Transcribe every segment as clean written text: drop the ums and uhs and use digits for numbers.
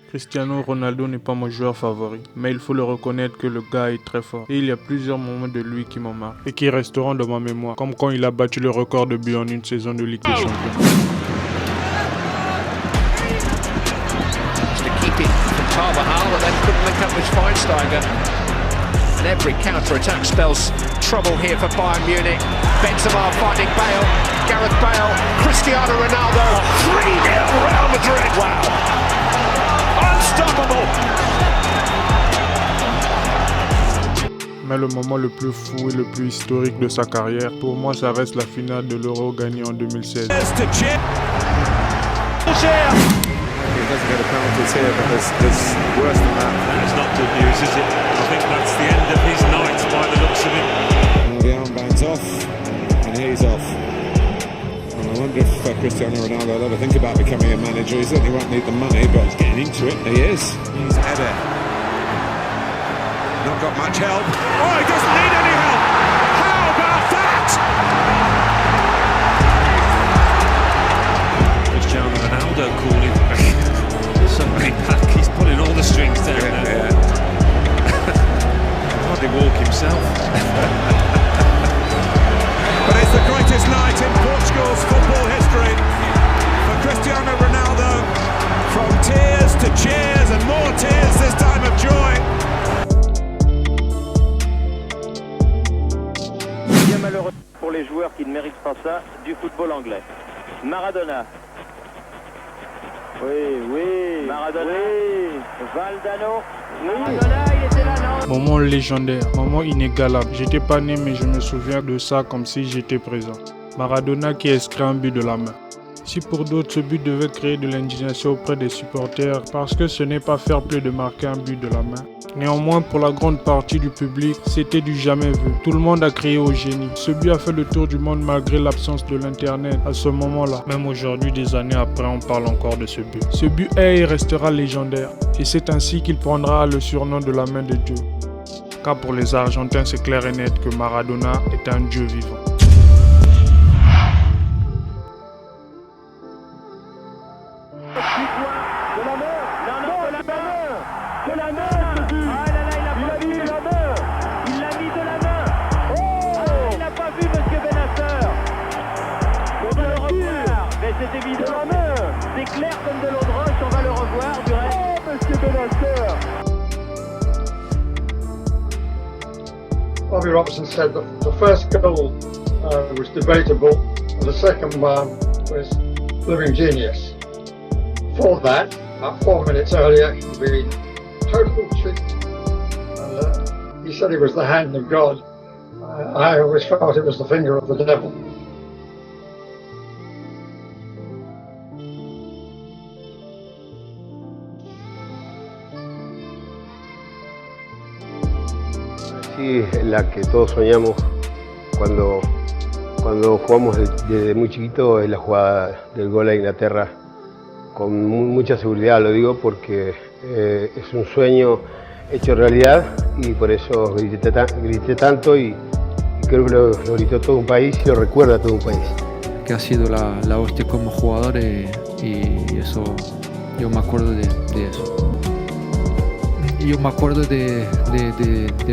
Cristiano Ronaldo n'est pas mon joueur favori, mais il faut le reconnaître que le gars est très fort. Et il y a plusieurs moments de lui qui m'ont marqué et qui resteront dans ma mémoire, comme quand il a battu le record de buts en une saison de Ligue des Champions. And every counter-attack spells trouble here for Bayern Munich. Benzema finding Bale, Gareth Bale, Cristiano Ronaldo, 3-0 Real Madrid. Wow. Unstoppable. Mais le moment le plus fou et le plus historique de sa carrière, pour moi, ça reste la finale de l'Euro gagnée en 2016. He doesn't get a penalty here, but there's worse than that. That is not good news, is it? I think that's the end of his night by the looks of it. And the armband's off, and he's off. And I wonder if Cristiano Ronaldo will ever think about becoming a manager. He certainly won't need the money, but he's getting into it. He is. He's Eder. Not got much help. Oh, he doesn't need any help! How about that? Cristiano Ronaldo calling somebody back. He's pulling all the strings down now. Yeah. Hardly walk himself. But it's the greatest night in Portugal's football history for Cristiano Ronaldo. From tears to cheers and more tears this time of joy. Bien malheureux pour les joueurs qui ne méritent pas ça du football anglais. Maradona. Oui. Maradona. Oui. Valdano. Maradona, il était là, non? Moment légendaire, moment inégalable. J'étais pas né, mais je me souviens de ça comme si j'étais présent. Maradona qui inscrit un but de la main. Si pour d'autres ce but devait créer de l'indignation auprès des supporters parce que ce n'est pas fair play de marquer un but de la main. Néanmoins, pour la grande partie du public, c'était du jamais vu. Tout le monde a crié au génie. Ce but a fait le tour du monde malgré l'absence de l'internet à ce moment-là. Même aujourd'hui, des années après, on parle encore de ce but. Ce but est et restera légendaire. Et c'est ainsi qu'il prendra le surnom de la main de Dieu. Car pour les Argentins, c'est clair et net que Maradona est un dieu vivant. C'est évident, c'est clair comme de l'eau de roche, on va le revoir du reste. Oh, monsieur Benacer. Bobby Robson said that the first goal was debatable and the second one was living genius. For that, about 4 minutes earlier, he'd been total cheat. He said it was the hand of God. I always felt it was the finger of the devil. Sí, la que todos soñamos cuando jugamos desde muy chiquito es la jugada del gol a Inglaterra con mucha seguridad, lo digo porque es un sueño hecho realidad y por eso grité tanto y creo que lo gritó todo un país y lo recuerda todo un país. Que ha sido la hostia como jugador y eso, yo me acuerdo de eso. Yo me acuerdo de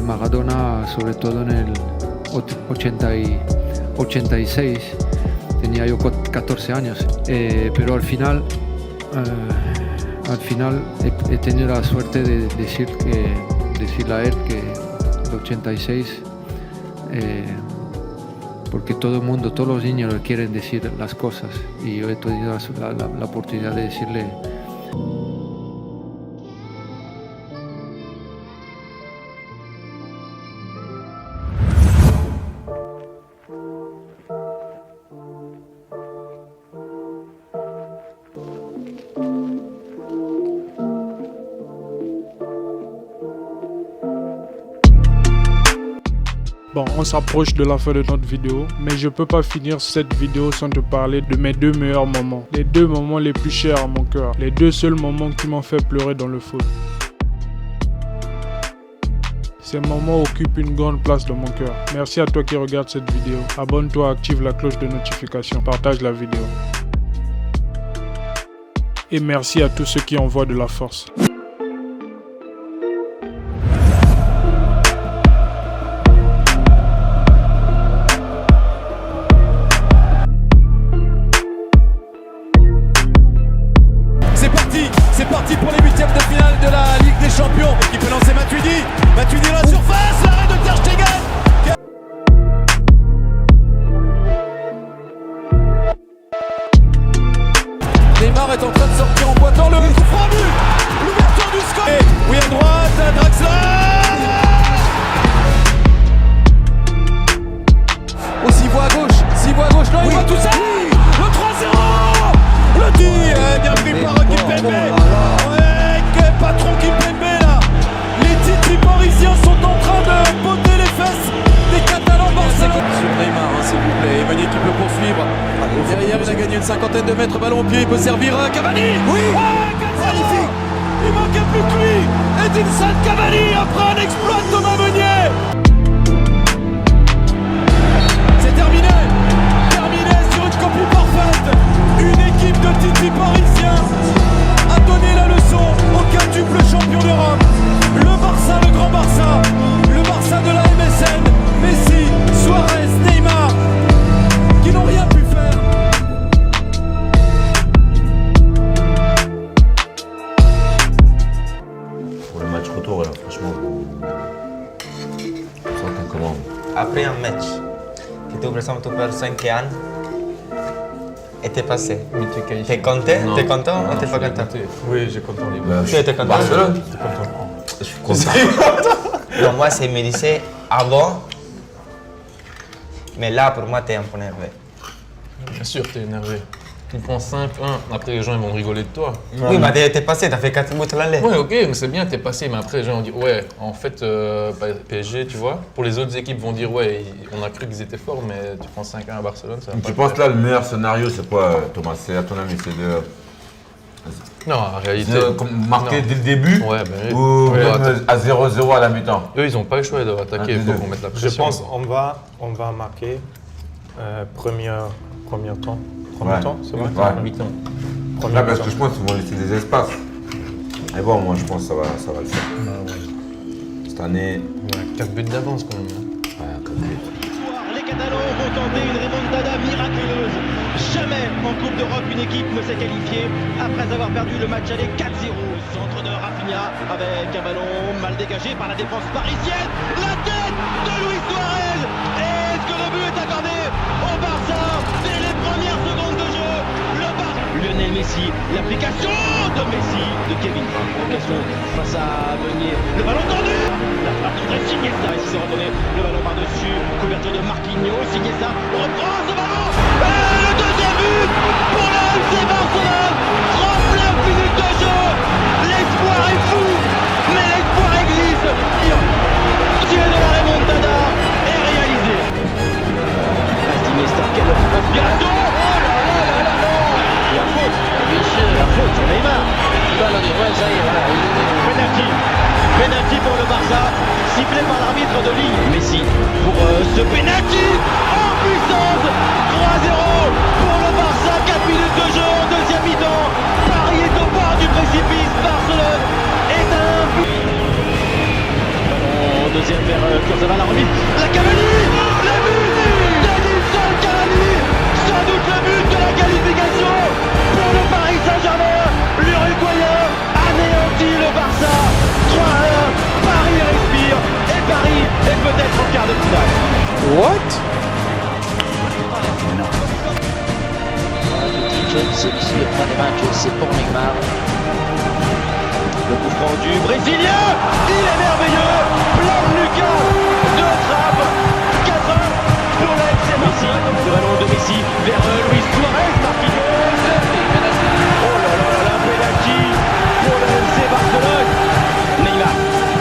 Maradona, sobre todo en el 86, tenía yo 14 años, pero al final he tenido la suerte de decirle a él que el 86, porque todo el mundo, todos los niños le quieren decir las cosas y yo he tenido la oportunidad de decirle. Bon, on s'approche de la fin de notre vidéo, mais je peux pas finir cette vidéo sans te parler de mes 2 meilleurs moments. Les 2 moments les plus chers à mon cœur. Les 2 seuls moments qui m'ont fait pleurer dans le foot. Ces moments occupent une grande place dans mon cœur. Merci à toi qui regardes cette vidéo. Abonne-toi, active la cloche de notification, partage la vidéo. Et merci à tous ceux qui envoient de la force. C'est parti pour les huitièmes de finale de la Ligue des Champions. Qui peut lancer Matuidi. Matuidi dans la surface, l'arrêt de Ter Stegen. Neymar est en train de sortir en boitant le coup franc but. L'ouverture du score. Oui à droite, Draxler. Oh, s'il voit à gauche, non, il voit tout ça. Le 3-0. Le tir bien pris par Kimpembe. Ouais, quel patron Kimpembe là. Les Titi parisiens sont en train de botter les fesses des Catalans Barcelone. Sur Neymar, s'il vous plaît. Meunier qui peut poursuivre. Derrière, il a gagné une cinquantaine de mètres. Ballon au pied, il peut servir Cavani. Oui, magnifique. Il manquait plus que lui. Edinson Cavani après un exploit de Thomas Meunier. C'est terminé. Sur une copie parfaite. Une équipe de Titi parisiens a donné la leçon au quintuple champion d'Europe. Le Barça, le grand Barça. Le Barça de la MSN. Messi, Suarez, Neymar, qui n'ont rien pu faire. Pour le match retour, là, franchement, ça sent comment. Après un match, qui te présente pour 5 ans, et t'es passé. T'es content? T'es content ou t'es pas content? Oui, j'ai content. Tu étais content? Barcelone, je suis content. Non, moi, c'est me disait avant, mais là, pour moi, t'es un peu énervé. Bien sûr, t'es énervé. Tu prends 5-1, après les gens ils vont rigoler de toi. Oui, mais t'es passé, t'as fait 4 buts l'aller. Ouais, ok, mais c'est bien, t'es passé, mais après les gens vont dire, ouais, en fait, PSG, tu vois, pour les autres équipes vont dire, ouais, on a cru qu'ils étaient forts, mais tu prends 5-1 à Barcelone, ça va pas. Tu penses là, le meilleur scénario, c'est quoi, Thomas? C'est à ton avis, c'est de. Non, en réalité. Marquer dès le début, ouais, ben, ou même à 0-0 à la mi-temps? Eux, ils n'ont pas le choix d'attaquer, il faut qu'on mette la pression. Je pense qu'on va marquer premier temps. Ouais. Temps, c'est vrai? Ouais. Mi-temps. Là, parce que je pense qu'ils vont laisser des espaces. Et bon, moi, je pense que ça va le faire. Cette année. Ouais, 4 buts d'avance quand même. Ouais, 4 buts. Les Catalans vont tenter une remontada miraculeuse. Jamais en Coupe d'Europe une équipe ne s'est qualifiée après avoir perdu le match aller 4-0. Centre de Rafinha avec un ballon mal dégagé par la défense parisienne. La tête de Luis Suarez. Est-ce que le but est accordé au Barça dès les premières secondes de jeu? Le Barça. Lionel Messi, l'application de Messi, de Kevin Trapp. Occasion face à Meunier. Le ballon tendu. La frappe d'André Iniesta. Il s'est redonné le ballon par-dessus. Couverture de Marquinhos. Iniesta reprend ce ballon. Et le deuxième but pour le FC Barcelone. 39 minutes de jeu. L'espoir est fou, mais l'espoir existe. Dieu de la remontada est réalisé. Iniesta, quelle inspiration. Oh là là là là là. La faute. La faute sur Neymar. Penalty pour le Barça, sifflé par l'arbitre de ligne. Messi pour ce penalty en puissance. 3-0 pour le Barça, 4 minutes de jeu en deuxième mi-temps. Paris est au bord du précipice, Barcelone est un but. Ballon deuxième vers Kurzawa, la remise. La Cavani, le but d'Edinson Cavani. Sans doute le but de la qualification pour le Paris Saint-Germain. L'Uruguayen anéantit le Barça. 3-1, Paris respire et Paris est peut-être en quart de finale. What? Le point des matchs, c'est pour Neymar. Le coup franc du Brésilien, il est merveilleux. Plein de Lucas, de trappe, 4-1 pour la FC Messi. Le ballon de Messi vers Luis Suarez, Marquinhos. Oh là là là là, penalty pour le FC Barcelone. Neymar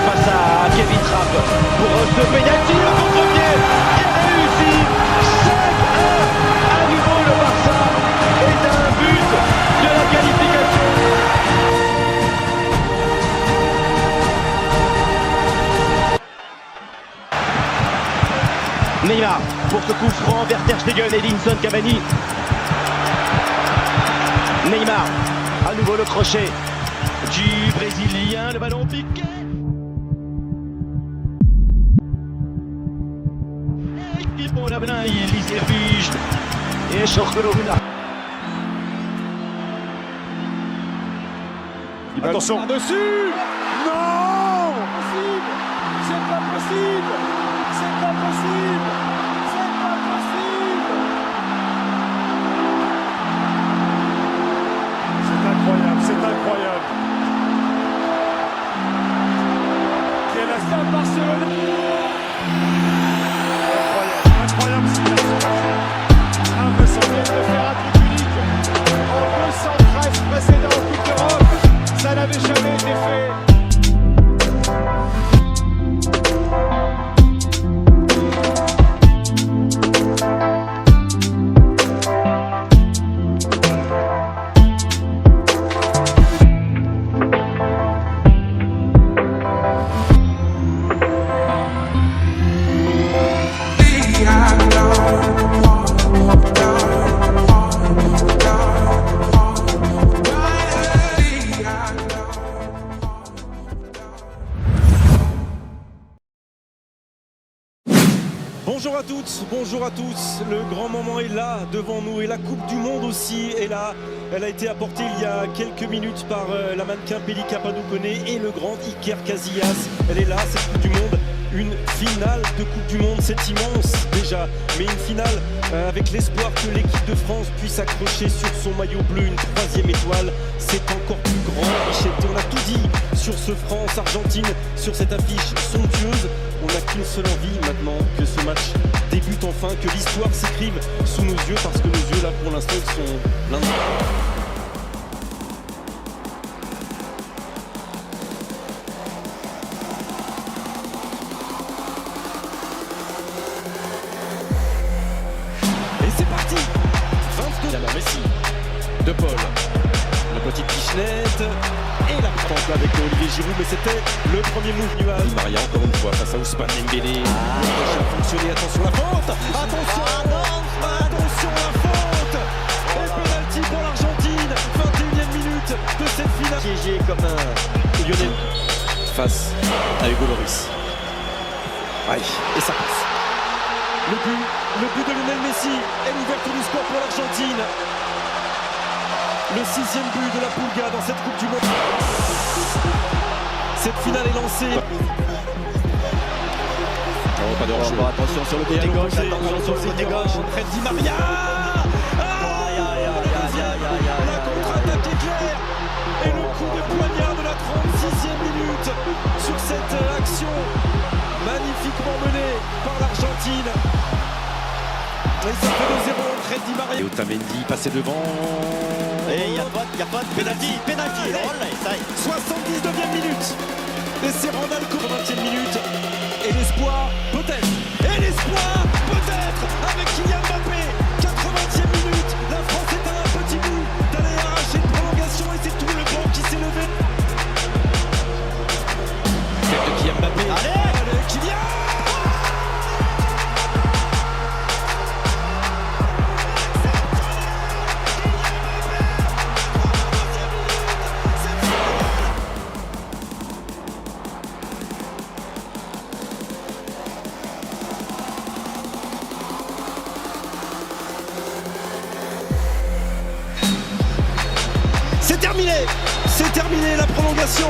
face à Kevin Trapp pour ce penalty, le contre-pied est réussi. 5-1, à nouveau le Barça est un but de la qualification. Neymar pour ce coup franc vers Ter Stegen et Edinson Cavani. Neymar, à nouveau le crochet du Brésilien, le ballon piqué. Attention dessus. Non, c'est pas possible. C'est pas possible. C'est pas possible. C'est incroyable, c'est incroyable. Quel instant Barcelone. Incroyable, incroyable. De faire un truc unique en 213 précédents en Coupe d'Europe, ça n'avait jamais été fait. Bonjour à toutes, bonjour à tous. Le grand moment est là devant nous et la Coupe du Monde aussi est là. Elle a été apportée il y a quelques minutes par la mannequin Pelika Paducone et le grand Iker Casillas. Elle est là, cette Coupe du Monde. Une finale de Coupe du Monde, c'est immense déjà, mais une finale avec l'espoir que l'équipe de France puisse accrocher sur son maillot bleu une 3e étoile. C'est encore plus grand, Michel. On a tout dit sur ce France-Argentine, sur cette affiche somptueuse. On n'a qu'une seule envie maintenant, que ce match débute enfin, que l'histoire s'écrive sous nos yeux, parce que nos yeux là pour l'instant ils sont pleins de... Messi, De Paul, la petite pichenette et la porte avec Olivier Giroud, mais c'était le premier move nuage. Maria encore une fois face à Ousmane Dembélé. Ça a fonctionné, attention la faute. Attention la faute. Et penalty pour l'Argentine, 21e minute de cette finale. Piégé comme un Lionel face à Hugo Lloris. Aïe, et ça passe. Le but de Lionel Messi est l'ouverture du score pour l'Argentine. Le 6e but de la Pulga dans cette Coupe du Monde. Cette finale est lancée. Oh, pas de hors-jeu. Attention sur le côté gauche, attention sur le côté gauche. Fred Di Maria. La contre-attaque éclair. Et le coup de poignard de la 36e minute sur cette action magnifiquement menée par l'Argentine. Et ça fait 2-0, Fred Di Maria. Et Otamendi passé devant. Et il y a pas de penalty. Ça y est. 79e minute. Et c'est Randal Kourou, 20e minute. Et l'espoir, peut-être. Avec Kylian Mbappé. 80e minute. La France est à un petit bout d'aller arracher une prolongation. Et c'est tout le banc qui s'est levé. Tête de Kylian Mbappé. Allez, Kylian. C'est terminé la prolongation.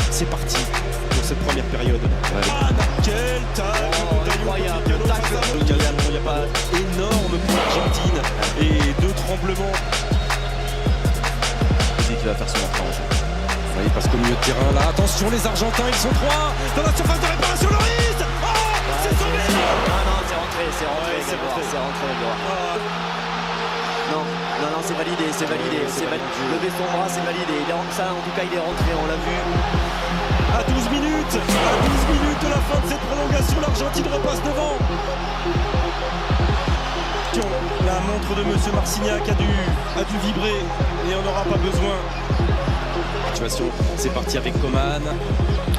C'est parti pour cette première période. Quel tacle incroyable. Il n'y a pas énorme pour l'Argentine et 2 tremblements. Il va faire son entrée en jeu. Oui, parce qu'au milieu de terrain là, attention les Argentins, ils sont 3 dans la surface de réparation. Lloris. C'est sauvé. Non, c'est rentré. Non, c'est validé. Lever son bras, c'est validé. Ça, en tout cas, il est rentré, on l'a vu. À 12 minutes de la fin de cette prolongation, l'Argentine repasse devant. La montre de Monsieur Marcignac a dû vibrer et on n'aura pas besoin. Situation, c'est parti avec Coman.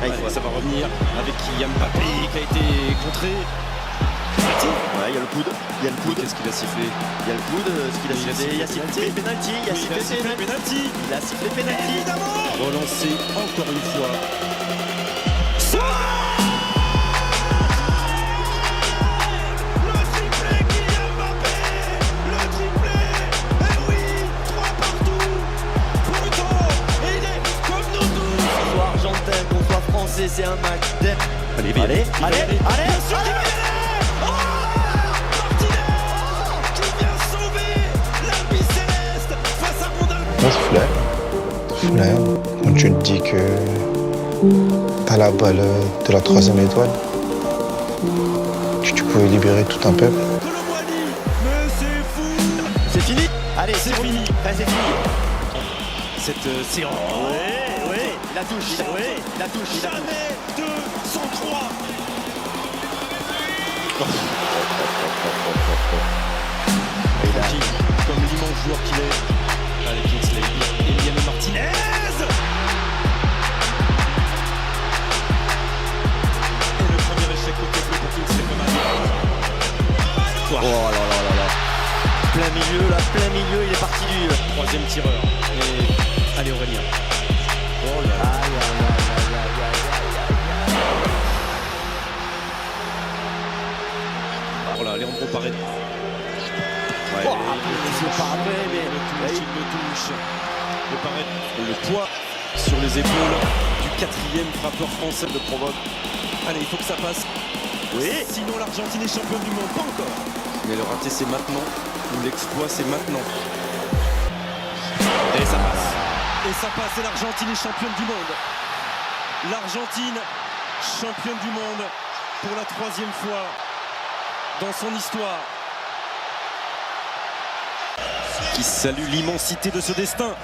Allez, ça va revenir avec Kylian Mbappé qui a été contré. il y a le coude. Qu'est-ce qu'il a sifflé? Il y a le coude, ce qu'il a sifflé. Il a sifflé penalty. Il a sifflé penalty. Il a sifflé penalty. Évidemment. Relancé encore une fois. Le triplé Kylian Mbappé. Le triplé. Eh oui, 3 partout. Pourtant, il est comme nous tous. Qu'on soit argentin, qu'on soit français, c'est un match d'air. Allez, bien sûr qu'il va y aller. Oh, Martinez qui vient sauver l'Albi Céleste face à Ronaldo. Flair, quand tu te dis que t'as la balle de la 3e étoile, que tu pouvais libérer tout un peuple. Mais c'est fou. C'est fini. Allez, c'est fini. C'est fini. Cette séance. Oui, la touche. Jamais 203. Comme l'immense joueur qu'il est. Allez, Kingsley. Emiliano Martinez. Et le premier échec côté bleu pour Kingsley Coman. Oh là. Plein milieu, il est parti du 3e tireur. Et allez Aurélien. Oh là là. Voilà, Leandro Paredes. C'est pas vrai, mais il me touche. Le poids sur les épaules du 4e frappeur français le provoque. Allez, il faut que ça passe. Oui. Sinon l'Argentine est championne du monde, pas encore. Mais le raté c'est maintenant, ou l'exploit c'est maintenant. Et ça passe, et l'Argentine est championne du monde. L'Argentine, championne du monde pour la 3e fois dans son histoire. Qui salue l'immensité de ce destin.